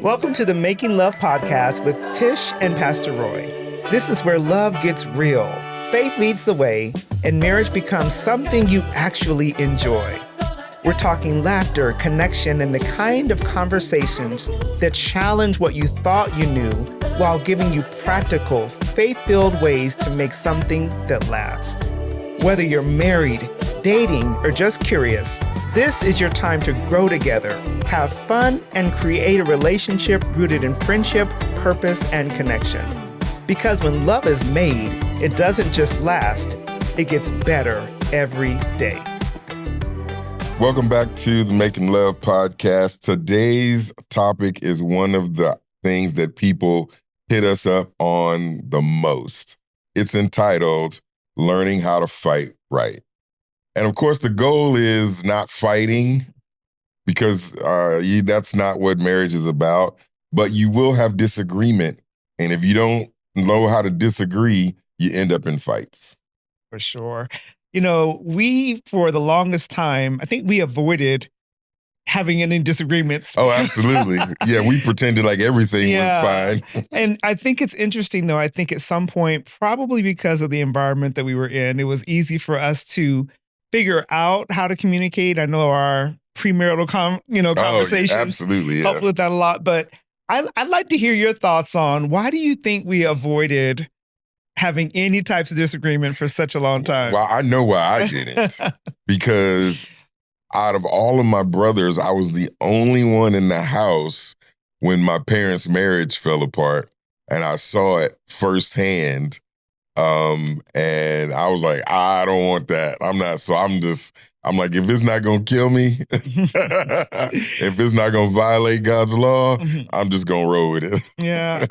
Welcome to the Making Love podcast with Tish and Pastor Roy. This is where love gets real, faith leads the way, and marriage becomes something you actually enjoy. We're talking laughter, connection, and the kind of conversations that challenge what you thought you knew while giving you practical, faith-filled ways to make something that lasts. Whether you're married, dating, or just curious, this is your time to grow together, have fun, and create a relationship rooted in friendship, purpose, and connection. Because when love is made, it doesn't just last, it gets better every day. Welcome back to the Making Love podcast. Today's topic is one of the things that people hit us up on the most. It's entitled, Learning How to Fight Right. And of course, the goal is not fighting because that's not what marriage is about, but you will have disagreement. And if you don't know how to disagree, you end up in fights. For sure. You know, we, for the longest time, I think we avoided having any disagreements. Oh, absolutely. Yeah, we pretended like everything was fine. And I think it's interesting, though. I think at some point, probably because of the environment that we were in, it was easy for us to figure out how to communicate. I know our premarital conversations absolutely, helped with that a lot. But I'd like to hear your thoughts on why do you think we avoided having any types of disagreement for such a long time? Well, I know why I didn't. Because out of all of my brothers, I was the only one in the house when my parents' marriage fell apart. And I saw it firsthand. And I was like, I don't want that. I'm like, if it's not going to kill me, if it's not going to violate God's law, I'm just going to roll with it. Yeah.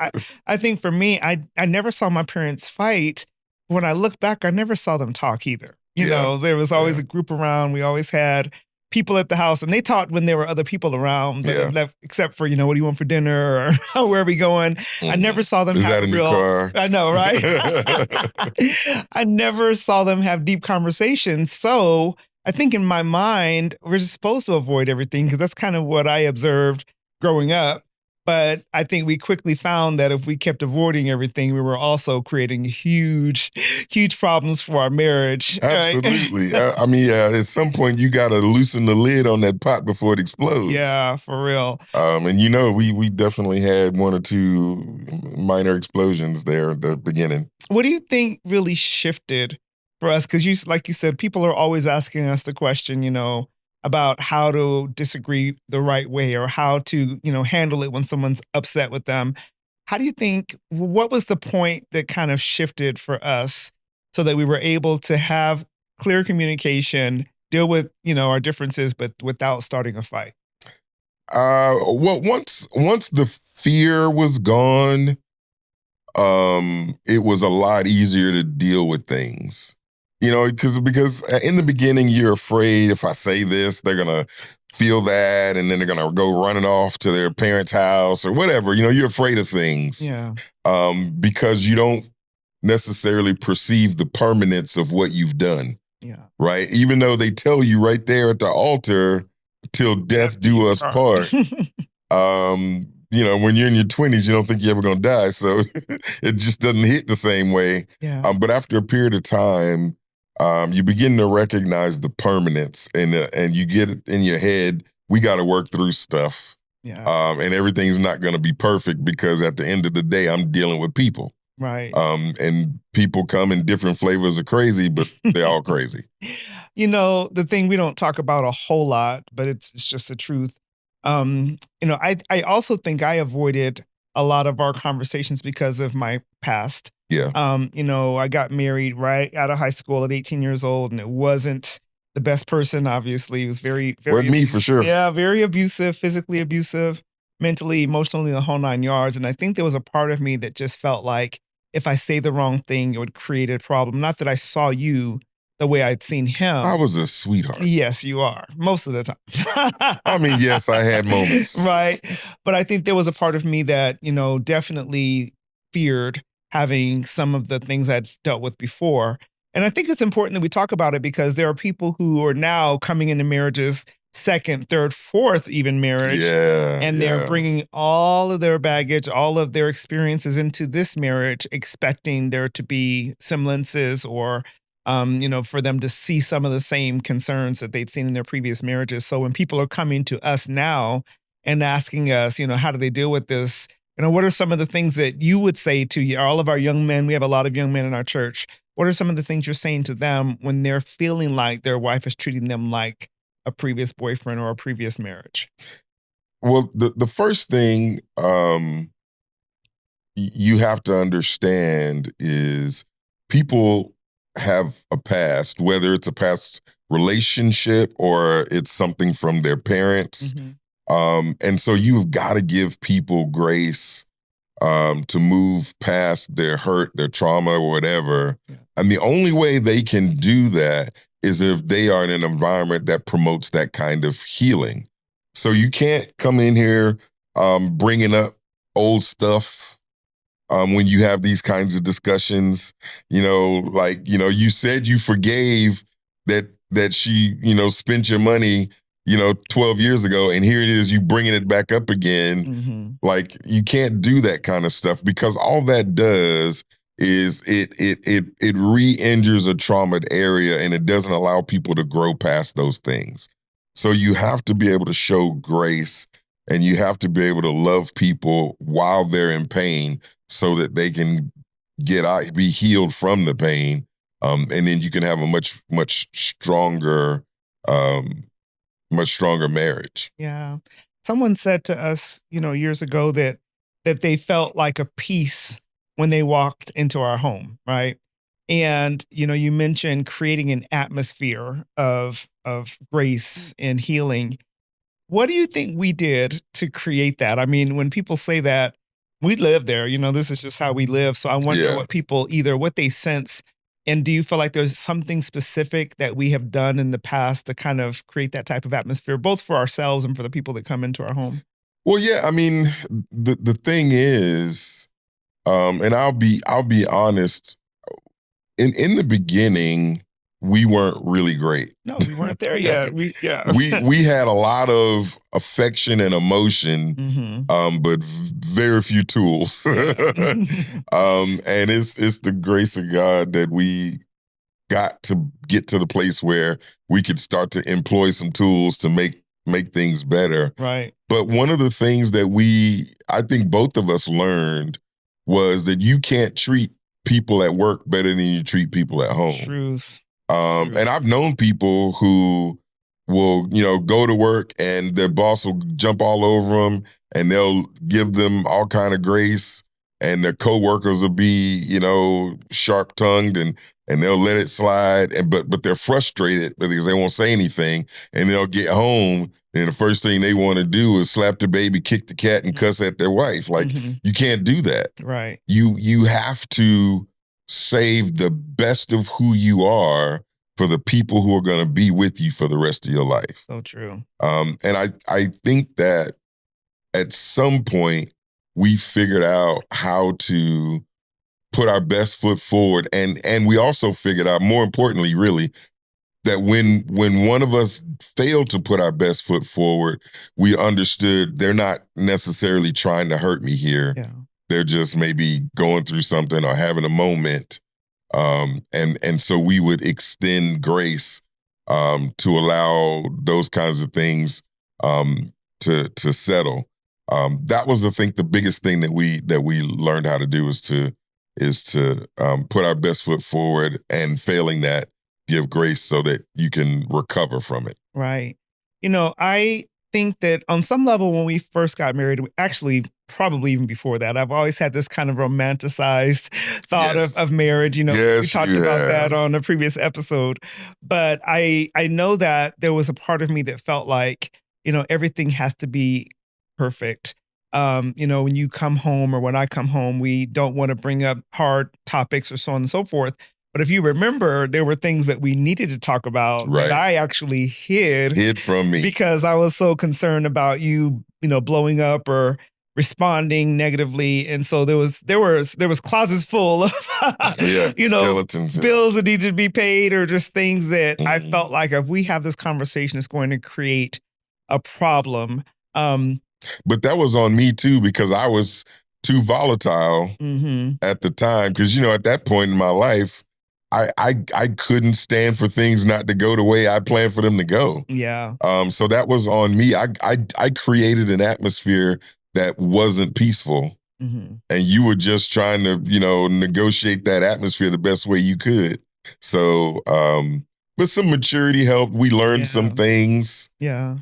I think for me, I never saw my parents fight. When I look back, I never saw them talk either. You know, there was always a group around. We always had people at the house, and they talked when there were other people around, except for, what do you want for dinner or where are we going? I never saw them have a new car? I know, right? I never saw them have deep conversations. So I think in my mind, we're just supposed to avoid everything because that's kind of what I observed growing up. But I think we quickly found that if we kept avoiding everything, we were also creating huge, huge problems for our marriage. Absolutely. Right? At some point, you got to loosen the lid on that pot before it explodes. Yeah, for real. And we definitely had one or two minor explosions there at the beginning. What do you think really shifted for us? Because like you said, people are always asking us the question, about how to disagree the right way or how to, handle it when someone's upset with them. How do you think, what was the point that kind of shifted for us so that we were able to have clear communication, deal with, our differences, but without starting a fight? Well, once the fear was gone, it was a lot easier to deal with things. Because in the beginning, you're afraid if I say this, they're going to feel that, and then they're going to go running off to their parents' house or whatever. You're afraid of things. Yeah. Because you don't necessarily perceive the permanence of what you've done. Yeah. Right? Even though they tell you right there at the altar, till death do us part. When you're in your 20s, you don't think you're ever going to die. So it just doesn't hit the same way. Yeah. But after a period of time, you begin to recognize the permanence and you get it in your head, we got to work through stuff. Yeah. And everything's not going to be perfect because at the end of the day, I'm dealing with people. Right. And people come in different flavors of crazy, but they're all crazy. The thing we don't talk about a whole lot, but it's just the truth. I also think I avoided a lot of our conversations because of my past. Yeah. I got married right out of high school at 18 years old, and it wasn't the best person, obviously. It was very, very Wasn't me for sure. Yeah, very abusive, physically abusive, mentally, emotionally, the whole 9 yards. And I think there was a part of me that just felt like if I say the wrong thing, it would create a problem. Not that I saw you the way I'd seen him. I was a sweetheart. Yes, you are. Most of the time. Yes, I had moments. Right. But I think there was a part of me that, definitely feared having some of the things I'd dealt with before. And I think it's important that we talk about it because there are people who are now coming into marriages second, third, fourth even marriage. Yeah. And they're bringing all of their baggage, all of their experiences into this marriage, expecting there to be semblances or, for them to see some of the same concerns that they'd seen in their previous marriages. So when people are coming to us now and asking us, how do they deal with this? What are some of the things that you would say to all of our young men? We have a lot of young men in our church. What are some of the things you're saying to them when they're feeling like their wife is treating them like a previous boyfriend or a previous marriage? Well, the first thing you have to understand is people have a past, whether it's a past relationship or it's something from their parents. And so you've got to give people grace to move past their hurt, their trauma, or whatever. Yeah. And the only way they can do that is if they are in an environment that promotes that kind of healing. So you can't come in here bringing up old stuff when you have these kinds of discussions. You said you forgave that she, spent your money, 12 years ago, and here it is, you bringing it back up again. Like, you can't do that kind of stuff, because all that does is it re-injures a traumatized area, and it doesn't allow people to grow past those things. So you have to be able to show grace, and you have to be able to love people while they're in pain, so that they can get out, be healed from the pain, and then you can have a much stronger marriage. Yeah. Someone said to us, years ago that they felt like a peace when they walked into our home, right? And, you mentioned creating an atmosphere of grace and healing. What do you think we did to create that? I mean, when people say that, we live there, this is just how we live. So I wonder what they sense. And do you feel like there's something specific that we have done in the past to kind of create that type of atmosphere, both for ourselves and for the people that come into our home? Well, yeah, I mean, the thing is, and I'll be honest, in the beginning, we weren't really great. No, we weren't there yet. We had a lot of affection and emotion, but very few tools. And it's the grace of God that we got to get to the place where we could start to employ some tools to make things better. Right. But one of the things that I think both of us learned was that you can't treat people at work better than you treat people at home. Truth. And I've known people who will, go to work and their boss will jump all over them, and they'll give them all kind of grace, and their coworkers will be, sharp-tongued and they'll let it slide. But they're frustrated because they won't say anything, and they'll get home, and the first thing they want to do is slap the baby, kick the cat, and cuss at their wife. Like, you can't do that. Right. You have to save the best of who you are for the people who are going to be with you for the rest of your life. So true. And I think that at some point we figured out how to put our best foot forward, and we also figured out, more importantly, really, that when one of us failed to put our best foot forward, we understood they're not necessarily trying to hurt me here. Yeah. They're just maybe going through something or having a moment. And so we would extend grace to allow those kinds of things to settle. That was, I think, the biggest thing that we learned how to do is to put our best foot forward, and failing that, give grace so that you can recover from it. Right. I think that on some level, when we first got married, actually probably even before that, I've always had this kind of romanticized thought of marriage. We talked about that on a previous episode. But I know that there was a part of me that felt like, everything has to be perfect. When you come home, or when I come home, we don't want to bring up hard topics or so on and so forth. But if you remember, there were things that we needed to talk about that I actually hid from me, because I was so concerned about you, blowing up or responding negatively. And so there was closets full of skeletons, bills that needed to be paid, or just things that I felt like if we have this conversation, it's going to create a problem. But that was on me too, because I was too volatile at the time. Because, at that point in my life, I couldn't stand for things not to go the way I planned for them to go. Yeah. So that was on me. I created an atmosphere that wasn't peaceful. And you were just trying to, negotiate that atmosphere the best way you could. So, but some maturity helped. We learned some things. Yeah.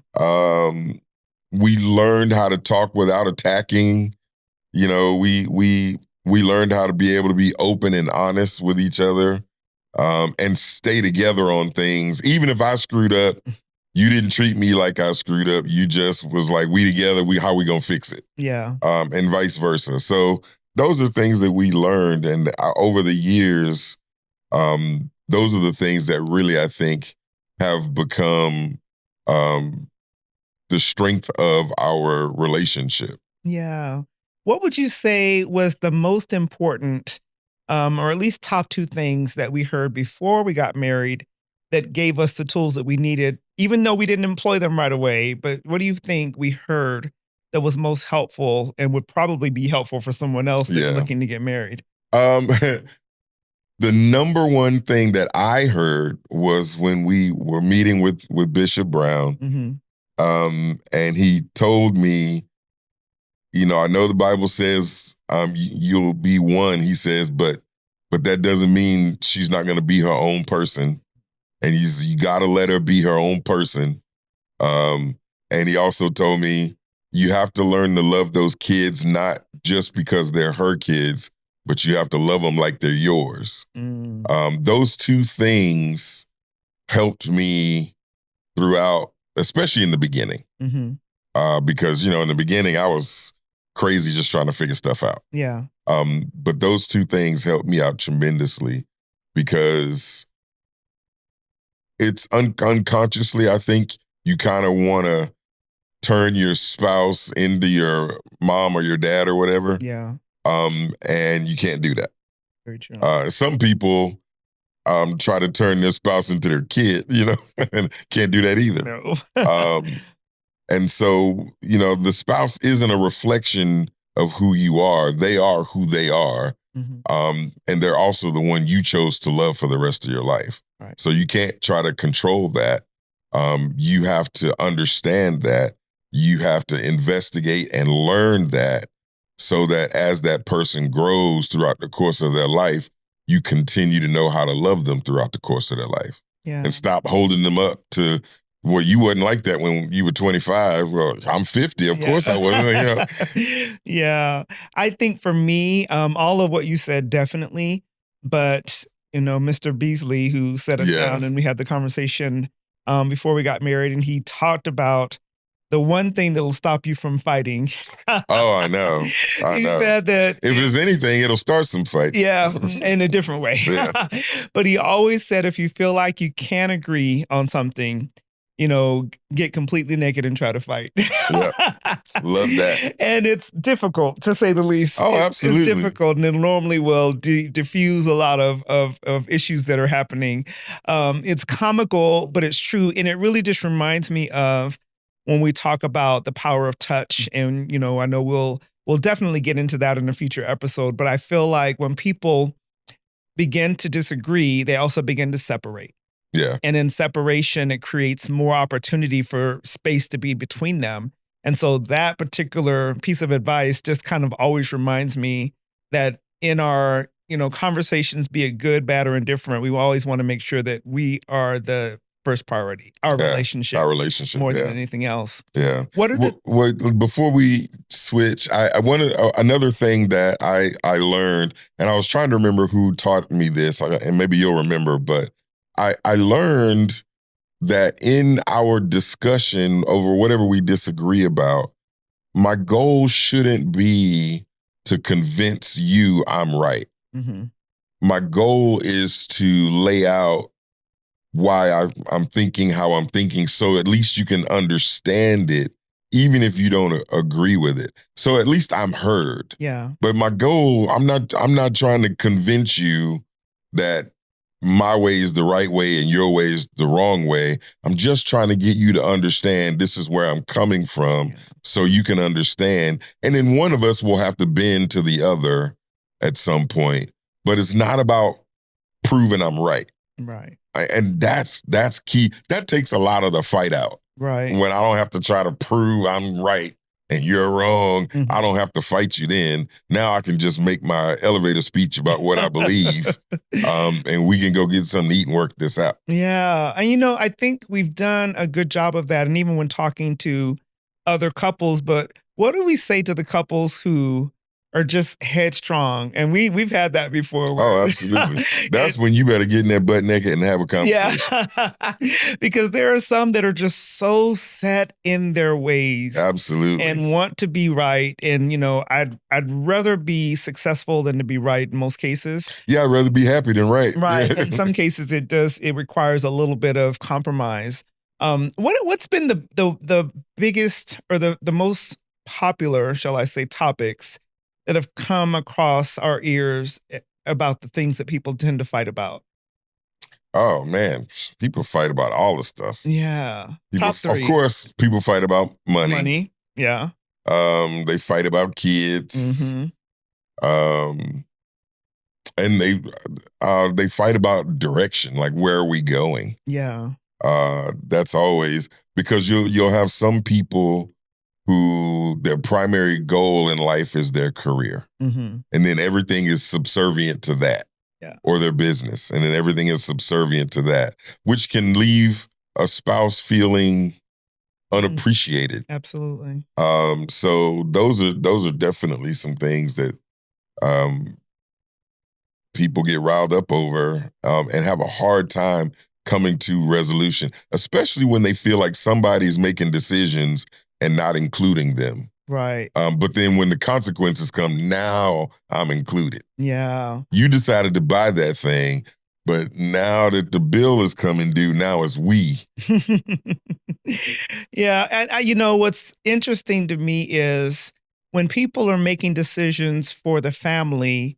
We learned how to talk without attacking. We learned how to be able to be open and honest with each other, and stay together on things. Even if I screwed up, you didn't treat me like I screwed up. You just was like, we together, how we gonna fix it? Yeah. And vice versa. So those are things that we learned, and over the years, those are the things that really, I think, have become the strength of our relationship. Yeah. What would you say was the most important, or at least top two things that we heard before we got married that gave us the tools that we needed, even though we didn't employ them right away? But what do you think we heard that was most helpful and would probably be helpful for someone else that's looking to get married? The number one thing that I heard was when we were meeting with Bishop Brown, and he told me, I know the Bible says you'll be one, he says, but that doesn't mean she's not going to be her own person. And you got to let her be her own person. And he also told me, you have to learn to love those kids, not just because they're her kids, but you have to love them like they're yours. Those two things helped me throughout, especially in the beginning. Because, in the beginning, I was crazy just trying to figure stuff out. Yeah. But those two things helped me out tremendously, because it's unconsciously, I think, you kind of want to turn your spouse into your mom or your dad or whatever. Yeah. And you can't do that. Very true. Some people try to turn their spouse into their kid, and can't do that either. No. And so, the spouse isn't a reflection of who you are. They are who they are. And they're also the one you chose to love for the rest of your life. Right. So you can't try to control that. You have to understand that. You have to investigate and learn that, so that as that person grows throughout the course of their life, you continue to know how to love them throughout the course of their life. Yeah. And stop holding them up to, well, you wasn't like that when you were 25. Well, I'm 50. Of course I wasn't. Yeah. I think for me, all of what you said, definitely. But, Mr. Beasley, who set us down and we had the conversation before we got married, and he talked about the one thing that'll stop you from fighting. Oh, I know. He said that if there's anything, it'll start some fights. Yeah, in a different way. Yeah. But he always said, if you feel like you can't agree on something, get completely naked and try to fight. Yep. Love that. And it's difficult, to say the least. Oh, absolutely. It's difficult, and it normally will diffuse a lot of issues that are happening. It's comical, but it's true. And it really just reminds me of when we talk about the power of touch. And, I know we'll definitely get into that in a future episode, but I feel like when people begin to disagree, they also begin to separate. Yeah. And in separation, it creates more opportunity for space to be between them. And so that particular piece of advice just kind of always reminds me that in our, conversations, be it good, bad, or indifferent, we always want to make sure that we are the first priority, our relationship more than anything else. Yeah. What are before we switch, I wanted another thing that I learned, and I was trying to remember who taught me this, and maybe you'll remember, but I learned that in our discussion over whatever we disagree about, my goal shouldn't be to convince you I'm right. My goal is to lay out why I'm thinking how I'm thinking, so at least you can understand it, even if you don't agree with it. So at least I'm heard. Yeah. But my goal, I'm not trying to convince you that my way is the right way and your way is the wrong way. I'm just trying to get you to understand this is where I'm coming from so you can understand. And then one of us will have to bend to the other at some point. But it's not about proving I'm right. Right. And that's key. That takes a lot of the fight out. Right. When I don't have to try to prove I'm right and you're wrong, Mhm. I don't have to fight you then. Now I can just make my elevator speech about what I believe, and we can go get something to eat and work this out. Yeah. And I think we've done a good job of that. And even when talking to other couples, but what do we say to the couples who are just headstrong? And we've had that before. Oh, absolutely. That's when you better get in there butt naked and have a conversation. Yeah. Because there are some that are just so set in their ways. Absolutely. And want to be right. And, I'd rather be successful than to be right in most cases. Yeah, I'd rather be happy than right. Right. Yeah. In some cases it requires a little bit of compromise. What's been the biggest or the most popular, shall I say, topics that have come across our ears about the things that people tend to fight about? Oh man, people fight about all the stuff. Yeah. People, Top three. of course, people fight about money. Money. Yeah. They fight about kids. Mhm. And they fight about direction, like where are we going? Yeah. That's always because you'll have some people who their primary goal in life is their career, Mhm. and then everything is subservient to that. Yeah. Or their business, and then everything is subservient to that, which can leave a spouse feeling unappreciated. Absolutely. So those are definitely some things that people get riled up over and have a hard time coming to resolution, especially when they feel like somebody's making decisions and not including them. Right. But then when the consequences come, now I'm included. Yeah. You decided to buy that thing, but now that the bill is coming due, now it's we. Yeah. And what's interesting to me is when people are making decisions for the family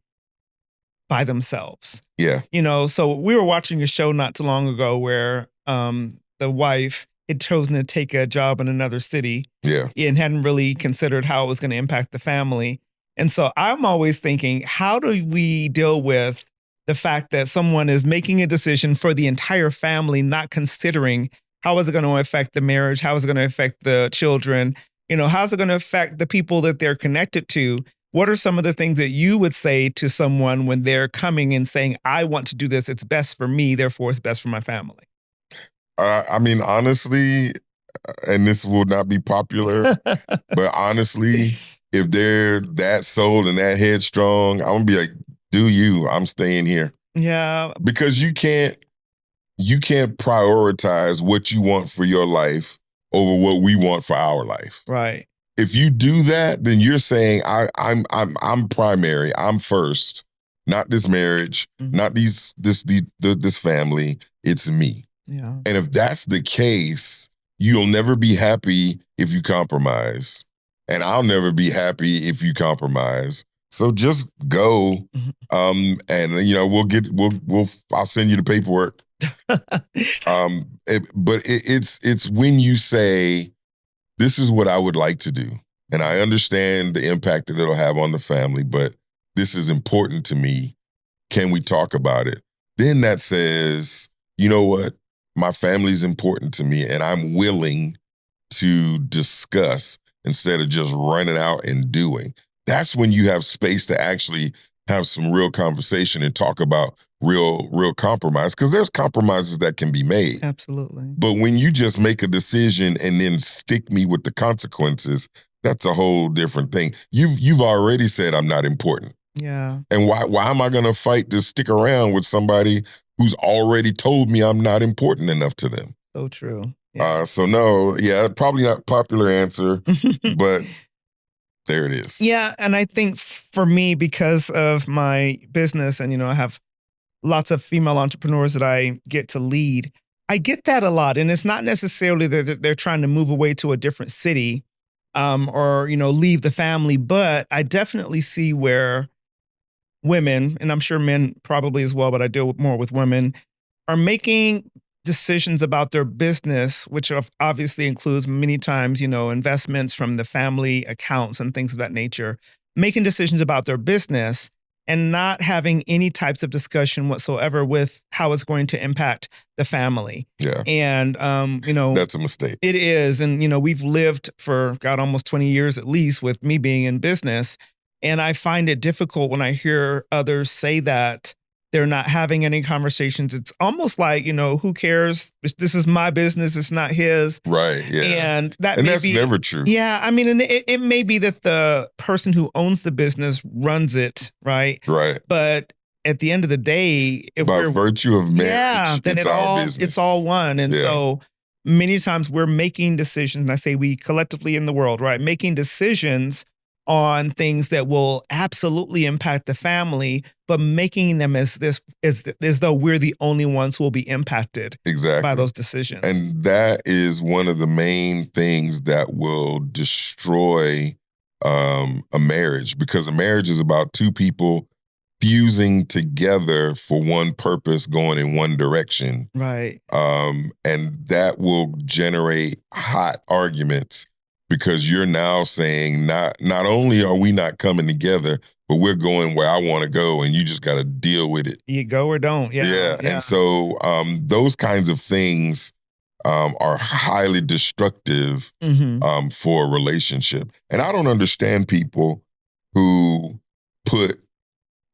by themselves. Yeah. So we were watching a show not too long ago where the wife had chosen to take a job in another city. Yeah. And hadn't really considered how it was going to impact the family. And so I'm always thinking, how do we deal with the fact that someone is making a decision for the entire family, not considering how is it going to affect the marriage? How is it going to affect the children? How's it going to affect the people that they're connected to? What are some of the things that you would say to someone when they're coming and saying, I want to do this, it's best for me, therefore it's best for my family? I mean, honestly, and this will not be popular, but honestly, if they're that sold and that headstrong, I'm gonna be like, do you, I'm staying here. Yeah. Because you can't prioritize what you want for your life over what we want for our life. Right. If you do that, then you're saying I'm primary, I'm first, not this marriage, not this family, it's me. Yeah. And if that's the case, you'll never be happy if you compromise. And I'll never be happy if you compromise. So just go. And I'll send you the paperwork. It's when you say, this is what I would like to do. And I understand the impact that it'll have on the family, but this is important to me. Can we talk about it? Then that says, you know what? My family's important to me and I'm willing to discuss instead of just running out and doing. That's when you have space to actually have some real conversation and talk about real compromise, because there's compromises that can be made. Absolutely. But when you just make a decision and then stick me with the consequences, that's a whole different thing. You've already said I'm not important. Yeah. And why am I going to fight to stick around with somebody who's already told me I'm not important enough to them? So true. Yeah. So no, probably not popular answer, but there it is. Yeah. And I think for me, because of my business and, I have lots of female entrepreneurs that I get to lead, I get that a lot. And it's not necessarily that they're trying to move away to a different city or, leave the family, but I definitely see where women, and I'm sure men probably as well, but I deal more with women, are making decisions about their business, which obviously includes many times, investments from the family accounts and things of that nature, making decisions about their business and not having any types of discussion whatsoever with how it's going to impact the family. Yeah. And, That's a mistake. it is. And, we've lived for, God, almost 20 years at least with me being in business. And I find it difficult when I hear others say that they're not having any conversations. It's almost like, who cares? This is my business. It's not his. Right. Yeah. And and that's never true. Yeah. I mean, and it may be that the person who owns the business runs it, right? Right. But at the end of the day, if By virtue of marriage, then it's our business. it's all one. And so many times we're making decisions, and I say we collectively in the world, right? Making decisions on things that will absolutely impact the family, but making them as though we're the only ones who will be impacted by those decisions. And that is one of the main things that will destroy a marriage, because a marriage is about two people fusing together for one purpose, going in one direction. Right. And that will generate hot arguments, because you're now saying not only are we not coming together, but we're going where I want to go, and you just got to deal with it. You go or don't. Yeah. And so those kinds of things are highly destructive for a relationship. And I don't understand people who put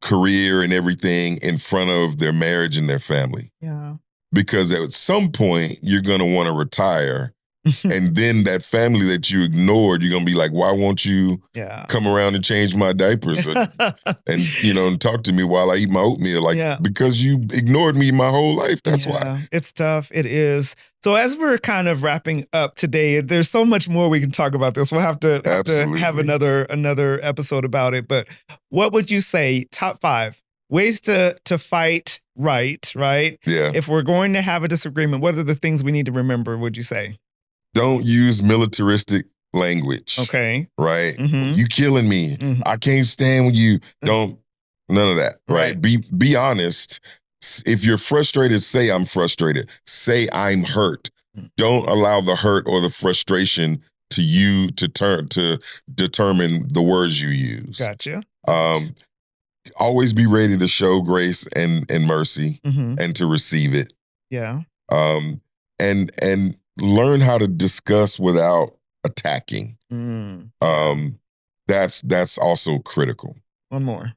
career and everything in front of their marriage and their family. Yeah. Because at some point, you're going to want to retire. And then that family that you ignored, you're going to be like, why won't you come around and change my diapers and talk to me while I eat my oatmeal? Because you ignored me my whole life. That's why. It's tough. It is. So as we're kind of wrapping up today, there's so much more we can talk about this. We'll have to have another episode about it. But what would you say, top 5 ways to fight right? Yeah. If we're going to have a disagreement, what are the things we need to remember, would you say? Don't use militaristic language. Okay. Right? You killing me. I can't stand you. None of that. Right? Be honest. If you're frustrated, say I'm frustrated. Say I'm hurt. Don't allow the hurt or the frustration to determine the words you use. Gotcha. Always be ready to show grace and mercy and to receive it. Yeah. And learn how to discuss without attacking. That's also critical. One more.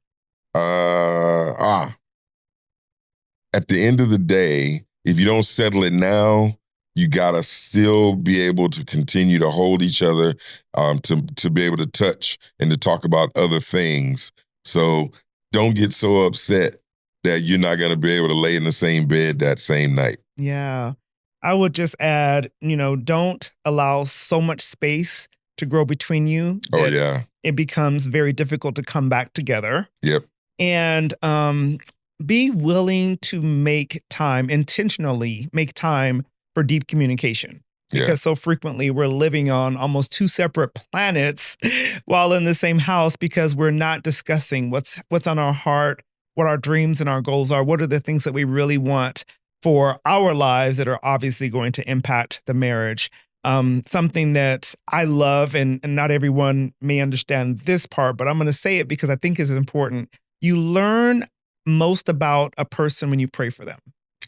At the end of the day, if you don't settle it now, you gotta still be able to continue to hold each other, to be able to touch and to talk about other things. So don't get so upset that you're not gonna be able to lay in the same bed that same night. Yeah. I would just add, don't allow so much space to grow between you. It becomes very difficult to come back together. Yep. And be willing to intentionally make time for deep communication. Because so frequently we're living on almost 2 separate planets while in the same house, because we're not discussing what's on our heart, what our dreams and our goals are, what are the things that we really want for our lives that are obviously going to impact the marriage. Something that I love, and not everyone may understand this part, but I'm going to say it because I think it's important. You learn most about a person when you pray for them.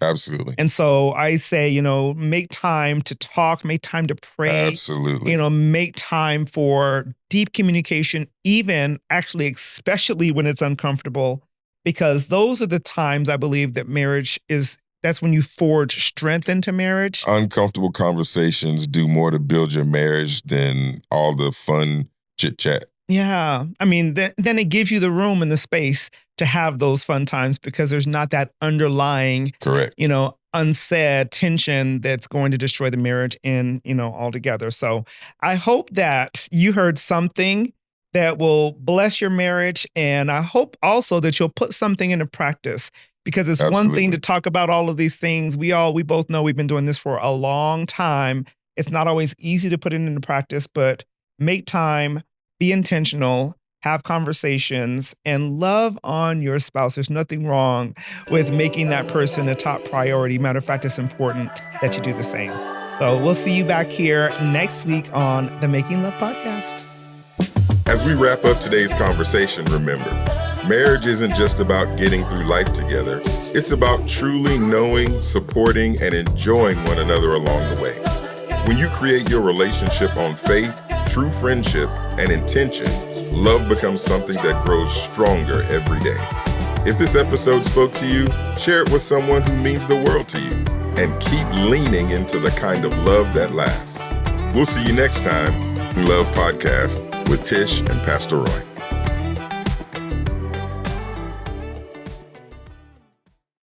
Absolutely. And so I say, make time to talk, make time to pray. Absolutely. Make time for deep communication, especially when it's uncomfortable, because those are the times I believe that that's when you forge strength into marriage. Uncomfortable conversations do more to build your marriage than all the fun chit chat. Yeah. I mean, then it gives you the room and the space to have those fun times, because there's not that underlying, unsaid tension that's going to destroy the marriage altogether. So I hope that you heard something that will bless your marriage. And I hope also that you'll put something into practice, because it's one thing to talk about all of these things. We both know we've been doing this for a long time. It's not always easy to put it into practice, but make time, be intentional, have conversations, and love on your spouse. There's nothing wrong with making that person a top priority. Matter of fact, it's important that you do the same. So we'll see you back here next week on the Making Love Podcast. As we wrap up today's conversation, remember, marriage isn't just about getting through life together. It's about truly knowing, supporting, and enjoying one another along the way. When you create your relationship on faith, true friendship, and intention, love becomes something that grows stronger every day. If this episode spoke to you, share it with someone who means the world to you, and keep leaning into the kind of love that lasts. We'll see you next time in Love Podcast with Tish and Pastor Roy.